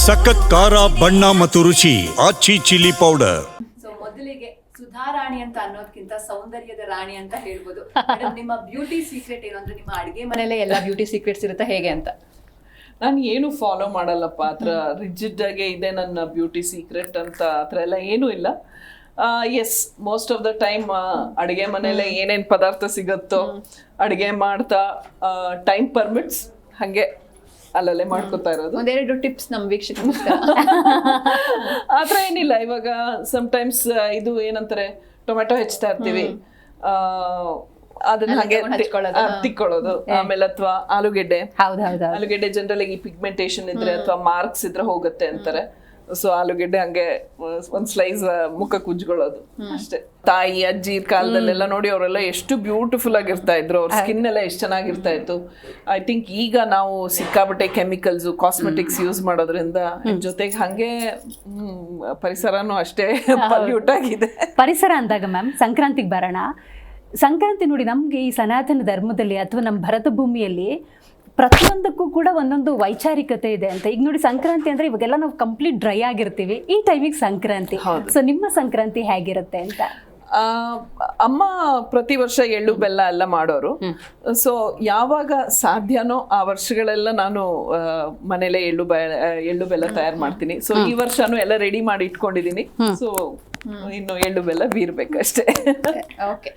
ಸಖತ್ ಖಾರ ಬಣ್ಣ ಮತ್ತು ರುಚಿ ಆಚಿ ಚಿಲ್ಲಿ ಪೌಡರ್. ಸೊ ಮೊದಲಿಗೆ ಸುಧಾರಾಣಿ ಅಂತ ಅನ್ನೋದಕ್ಕಿಂತ ಸೌಂದರ್ಯದ ರಾಣಿ ಅಂತ ಹೇಳ್ಬೋದು. ಮೇಡಮ್, ನಿಮ್ಮ ಬ್ಯೂಟಿ ಸೀಕ್ರೆಟ್ ಏನು ಅಂದ್ರೆ, ನಿಮ್ಮ ಅಡಿಗೆ ಮನೆಯಲ್ಲೇ ಎಲ್ಲ ಬ್ಯೂಟಿ ಸೀಕ್ರೆಟ್ಸ್ ಇರುತ್ತೆ ಹೇಗೆ ಅಂತ? ನಾನು ಏನು ಫಾಲೋ ಮಾಡಲ್ಲಪ್ಪ, ಆ ಥರ ರಿಜಿಡ್ ಆಗಿ ಇದೆ ನನ್ನ ಬ್ಯೂಟಿ ಸೀಕ್ರೆಟ್ ಅಂತ ಆ ಥರ ಎಲ್ಲ ಏನೂ ಇಲ್ಲ. Yes, most of the time ಅಡುಗೆ ಮನೇಲೆ ಏನೇನು ಪದಾರ್ಥ ಸಿಗುತ್ತೋ ಅಡುಗೆ ಮಾಡ್ತಾ ಟೈಮ್ ಪರ್ಮಿಟ್ಸ್ ಹಾಗೆ ಅಲ್ಲಲ್ಲೇ ಮಾಡ್ಕೊತಾ ಇರೋದು. ಒಂದೆರಡು ಟಿಪ್ಸ್ ನಮ್ಮ ವೀಕ್ಷಕರಿಗೋಸ್ಕರ. ಆ ಥರ ಏನಿಲ್ಲ. ಇವಾಗ ಸಮ್ಟೈಮ್ಸ್ ಇದು ಏನಂತಾರೆ, ಟೊಮೆಟೊ ಹೆಚ್ಚ್ತಾ ಇರ್ತೀವಿ, ಅದನ್ನ ಹಾಗೆ ತಿಕ್ಕೊಳ್ಳೋದು. ಆಮೇಲೆ ಅಥವಾ ಆಲೂಗೆಡ್ಡೆ ಜನರಲ್ ಆಗಿ ಪಿಗ್ಮೆಂಟೇಶನ್ ಇದ್ರೆ ಅಥವಾ ಮಾರ್ಕ್ಸ್ ಇದ್ರೆ ಹೋಗುತ್ತೆ ಅಂತಾರೆ. ಸೊ ಆಲೂಗೆಡ್ಡೆ ಹಂಗೆ ಒಂದ್ ಸ್ಲೈಸ್ ಮುಖಕ್ಕೆ ಉಜ್ಕೊಳ್ಳೋದು ಅಷ್ಟೇ. ತಾಯಿ ಅಜ್ಜಿ ಕಾಲದಲ್ಲೆಲ್ಲ ನೋಡಿ ಅವರೆಲ್ಲ ಎಷ್ಟು ಬ್ಯೂಟಿಫುಲ್ ಆಗಿರ್ತಾ ಇದ್ರು, ಅವ್ರ ಸ್ಕಿನ್ ಎಲ್ಲ ಎಷ್ಟು ಚೆನ್ನಾಗಿರ್ತಾ ಇತ್ತು. ಐ ಥಿಂಕ್ ಈಗ ನಾವು ಸಿಕ್ಕಾಬಟ್ಟೆ ಕೆಮಿಕಲ್ಸ್ ಕಾಸ್ಮೆಟಿಕ್ಸ್ ಯೂಸ್ ಮಾಡೋದ್ರಿಂದ ಜೊತೆಗೆ ಹಂಗೆ ಪರಿಸರನೂ ಅಷ್ಟೇ ಪಲ್ಯೂಟ್ ಆಗಿದೆ. ಪರಿಸರ ಅಂದಾಗ ಮ್ಯಾಮ್ ಸಂಕ್ರಾಂತಿಗೆ ಬರೋಣ. ಸಂಕ್ರಾಂತಿ ನೋಡಿ, ನಮಗೆ ಈ ಸನಾತನ ಧರ್ಮದಲ್ಲಿ ಅಥವಾ ನಮ್ಮ ಭರತ ಭೂಮಿಯಲ್ಲಿ ಪ್ರತಿಯೊಂದಕ್ಕೂ ಕೂಡ ಒಂದೊಂದು ವೈಚಾರಿಕತೆ ಇದೆ ಅಂತ. ಈಗ ನೋಡಿ, ಸಂಕ್ರಾಂತಿ ಅಂದ್ರೆ ಇವಾಗೆಲ್ಲ ನಾವು ಕಂಪ್ಲೀಟ್ ಡ್ರೈ ಆಗಿರ್ತೀವಿ, ಈ ಟೈಮಿಗೆ ಸಂಕ್ರಾಂತಿ. ಸೊ ನಿಮ್ಮ ಸಂಕ್ರಾಂತಿ ಹೇಗಿರುತ್ತೆ ಅಂತ? ಅಮ್ಮ ಪ್ರತಿ ವರ್ಷ ಎಳ್ಳು ಬೆಲ್ಲ ಎಲ್ಲ ಮಾಡೋರು. ಸೊ ಯಾವಾಗ ಸಾಧ್ಯನೋ ಆ ವರ್ಷಗಳೆಲ್ಲ ನಾನು ಮನೇಲೆ ಎಳ್ಳು ಬೆಲ್ಲ ತಯಾರು ಮಾಡ್ತೀನಿ. ಸೊ ಈ ವರ್ಷನೂ ಎಲ್ಲ ರೆಡಿ ಮಾಡಿ ಇಟ್ಕೊಂಡಿದೀನಿ. ಸೊ ಇನ್ನು ಎಳ್ಳು ಬೆಲ್ಲ ಬೀರ್ಬೇಕಷ್ಟೇ. ಓಕೆ,